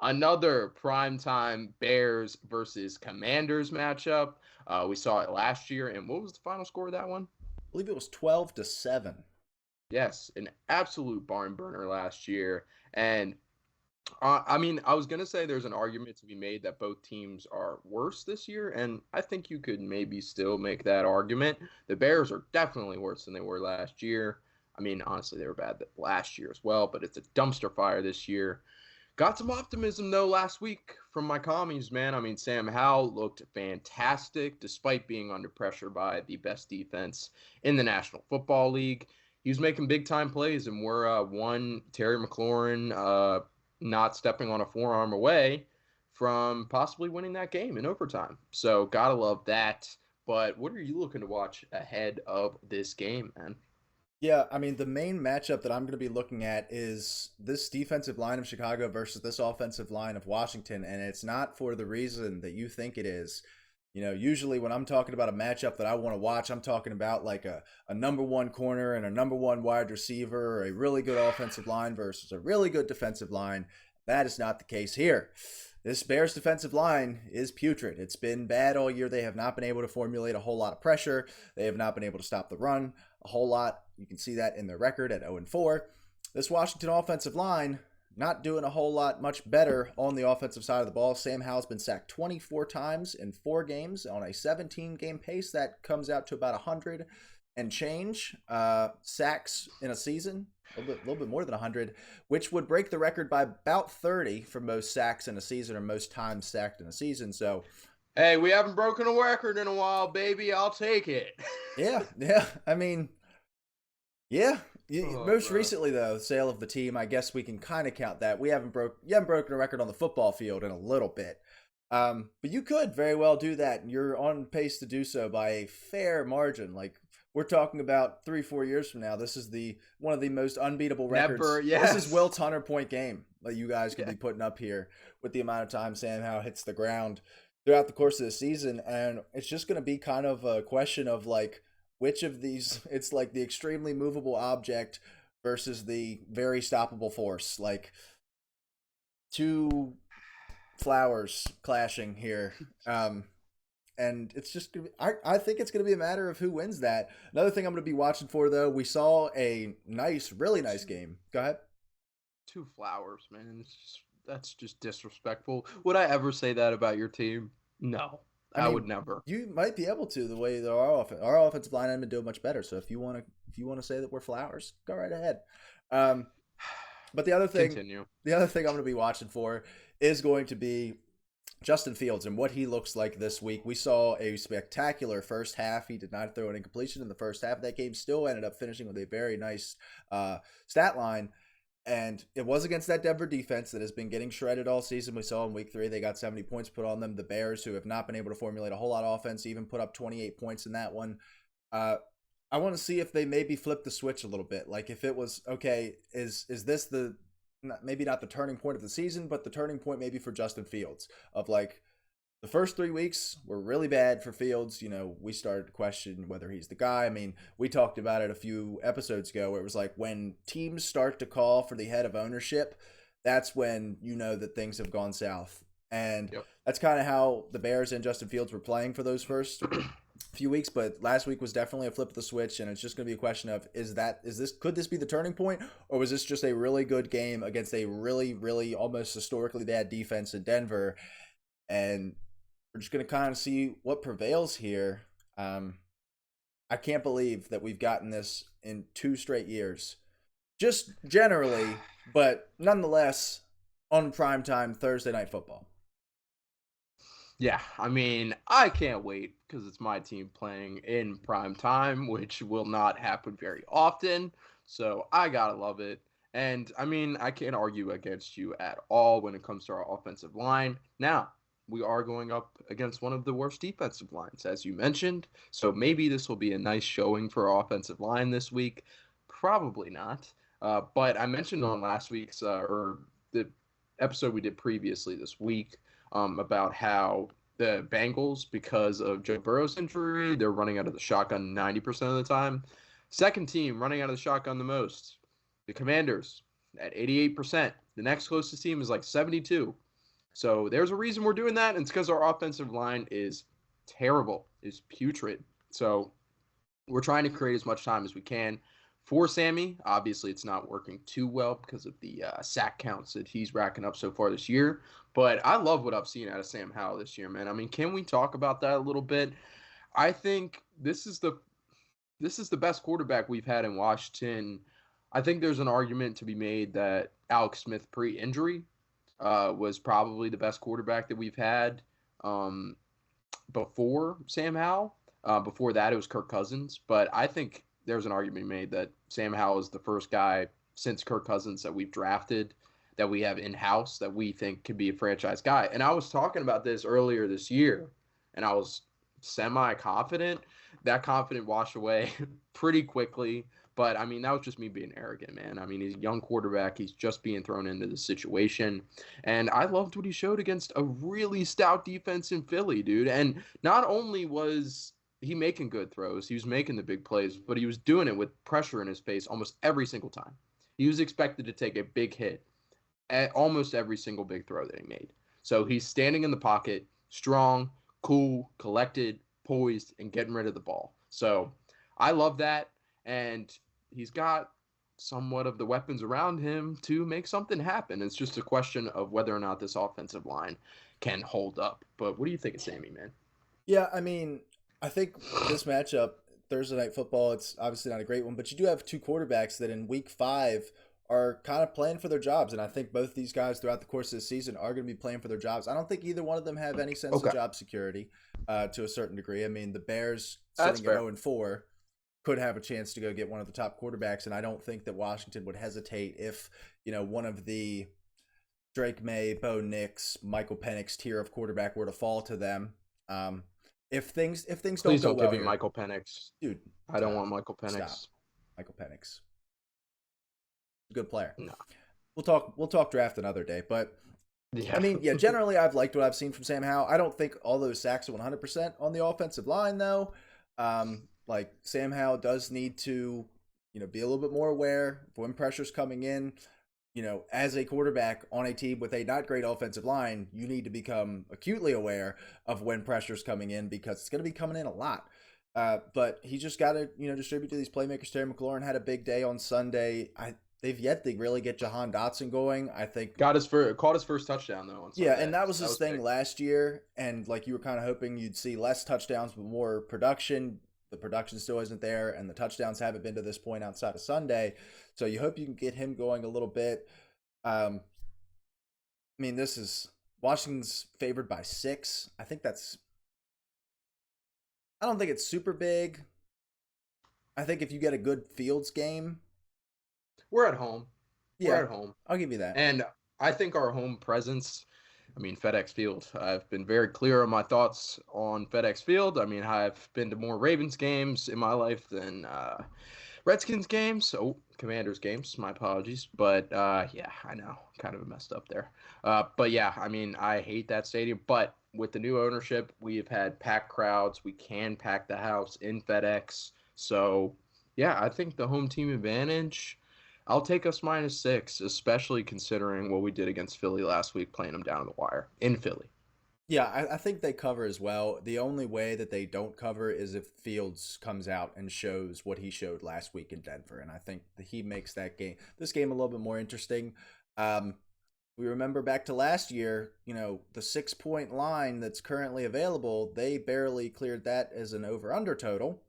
Another primetime Bears versus Commanders matchup. We saw it last year, and what was the final score of that one? I believe it was 12-7. Yes, an absolute barn burner last year. And I mean, I was gonna say there's an argument to be made that both teams are worse this year, and I think you could maybe still make that argument. The Bears are definitely worse than they were last year. I mean, honestly, they were bad last year as well, but it's a dumpster fire this year. Got some optimism though last week from my commies, man. I mean, Sam Howell looked fantastic despite being under pressure by the best defense in the National Football League. He was making big time plays, and we're one Terry McLaurin not stepping on a forearm away from possibly winning that game in overtime. So gotta love that. But what are you looking to watch ahead of this game, man? Yeah, I mean, the main matchup that I'm going to be looking at is this defensive line of Chicago versus this offensive line of Washington, and it's not for the reason that you think it is. Usually when I'm talking about a matchup that I want to watch, I'm talking about like a number one corner and a number one wide receiver, or a really good offensive line versus a really good defensive line. That is not the case here. This Bears defensive line is putrid. It's been bad all year. They have not been able to formulate a whole lot of pressure. They have not been able to stop the run a whole lot. You can see that in their record at 0-4. This Washington offensive line not doing a whole lot much better on the offensive side of the ball. Sam Howell's been sacked 24 times in 4 games on a 17-game pace. That comes out to about 100 and change sacks in a season, a little bit more than 100, which would break the record by about 30 for most sacks in a season or most times sacked in a season. So, Hey, we haven't broken a record in a while, baby. I'll take it. yeah. I mean, yeah. Oh, Most bro. recently, though, sale of the team, I guess we can kind of count that. You haven't broken a record on the football field in a little bit. But you could very well do that, and you're on pace to do so by a fair margin. Like we're talking about 3-4 years from now. This is the one of the most unbeatable Never, records. This is yes. Wilt's 100-point game that you guys could Yeah. be putting up here with the amount of time Sam Howell hits the ground throughout the course of the season, and it's just going to be kind of a question of like which of these. It's like the extremely movable object versus the very stoppable force. Like two flowers clashing here. And it's just gonna be, I think it's gonna be a matter of who wins that. Another thing I'm gonna be watching for though, we saw a nice, really nice Two, game. Go ahead. two flowers, man. That's just disrespectful. Would I ever say that about your team? No, I I would mean, never. you might be able to the way that our offensive line has been doing much better. So if you want to say that we're flowers, go right ahead. Um, but Continue. the other thing I'm going to be watching for is going to be Justin Fields and what he looks like this week. We saw a spectacular first half. He did not throw an incompletion in the first half of that game. Still ended up finishing with a very nice stat line. And it was against that Denver defense that has been getting shredded all season. We saw in week 3, they got 70 points put on them. The Bears, who have not been able to formulate a whole lot of offense, even put up 28 points in that one. I want to see if they maybe flip the switch a little bit. Like if it was, okay, is this maybe not the turning point of the season, but the turning point maybe for Justin Fields of like the first 3 weeks were really bad for Fields. We started to question whether he's the guy. I mean, we talked about it a few episodes ago where it was like when teams start to call for the head of ownership, that's when you know that things have gone south. And Yep. that's kind of how the Bears and Justin Fields were playing for those first few weeks, but last week was definitely a flip of the switch, and it's just going to be a question of could this be the turning point, or was this just a really good game against a really, really almost historically bad defense in Denver, and we're just going to kind of see what prevails here. I can't believe that we've gotten this in 2 straight years, just generally, but nonetheless on primetime Thursday night football. Yeah, I mean, I can't wait because it's my team playing in prime time, which will not happen very often. So I gotta love it. And I mean, I can't argue against you at all when it comes to our offensive line. Now, we are going up against one of the worst defensive lines, as you mentioned. So maybe this will be a nice showing for our offensive line this week. Probably not. But I mentioned on last week's or the episode we did previously this week about how the Bengals, because of Joe Burrow's injury, they're running out of the shotgun 90% of the time. Second team running out of the shotgun the most, the Commanders at 88%. The next closest team is like 72. So there's a reason we're doing that, and it's because our offensive line is terrible, is putrid. So we're trying to create as much time as we can for Sammy. Obviously, it's not working too well because of the sack counts that he's racking up so far this year. But I love what I've seen out of Sam Howell this year, man. I mean, can we talk about that a little bit? I think this is the best quarterback we've had in Washington. I think there's an argument to be made that Alex Smith pre-injury was probably the best quarterback that we've had um, before Sam Howell. Before that, it was Kirk Cousins. But I think there's an argument made that Sam Howell is the first guy since Kirk Cousins that we've drafted, that we have in house, that we think could be a franchise guy. And I was talking about this earlier this year, and I was semi confident. That confidence washed away pretty quickly. But I mean, that was just me being arrogant, man. I mean, he's a young quarterback. He's just being thrown into the situation. And I loved what he showed against a really stout defense in Philly, dude. And not only was he making good throws, he was making the big plays, but he was doing it with pressure in his face almost every single time. He was expected to take a big hit at almost every single big throw that he made. So he's standing in the pocket, strong, cool, collected, poised, and getting rid of the ball. So I love that. And he's got somewhat of the weapons around him to make something happen. It's just a question of whether or not this offensive line can hold up. But what do you think of Sammy, man? Yeah, I mean, I think this matchup, Thursday Night Football, it's obviously not a great one, but you do have two quarterbacks that in week 5 are kind of playing for their jobs. And I think both these guys throughout the course of the season are going to be playing for their jobs. I don't think either one of them have any sense Okay, of job security to a certain degree. I mean, the Bears that's sitting at fair. 0-4 could have a chance to go get one of the top quarterbacks. And I don't think that Washington would hesitate if, one of the Drake May, Bo Nix, Michael Penix tier of quarterback were to fall to them. If things don't Please go don't give well me here, Michael Penix. dude, I don't stop, want Michael stop. Penix. Michael Penix, good player. No. We'll talk draft another day, but I Yeah. mean, yeah, generally I've liked what I've seen from Sam Howell. I don't think all those sacks are 100% on the offensive line though. Like Sam Howell does need to, be a little bit more aware of when pressure's coming in. As a quarterback on a team with a not great offensive line, you need to become acutely aware of when pressure's coming in because it's going to be coming in a lot. But he just got to, distribute to these playmakers. Terry McLaurin had a big day on Sunday. They've yet to really get Jahan Dotson going. I think Caught his first touchdown though on yeah, Sunday. and that was So that his was thing big. last year. And like you were kind of hoping you'd see less touchdowns but more production. The production still isn't there, and the touchdowns haven't been to this point outside of Sunday. So you hope you can get him going a little bit. I mean, this is Washington's favored by 6. I don't think it's super big. I think if you get a good Fields game, We're at home. We're yeah, at home. I'll give you that. And I think our home presence, I mean, FedEx Field, I've been very clear on my thoughts on FedEx Field. I mean, I've been to more Ravens games in my life than Redskins games. Oh, Commanders games. My apologies. But yeah, I know. Kind of messed up there. But yeah, I mean, I hate that stadium. But with the new ownership, we have had packed crowds. We can pack the house in FedEx. So yeah, I think the home team advantage. I'll take us -6, especially considering what we did against Philly last week, playing them down to the wire in Philly. Yeah, I think they cover as well. The only way that they don't cover is if Fields comes out and shows what he showed last week in Denver, and I think that he makes this game a little bit more interesting. We remember back to last year, the 6-point line that's currently available, they barely cleared that as an over/under total.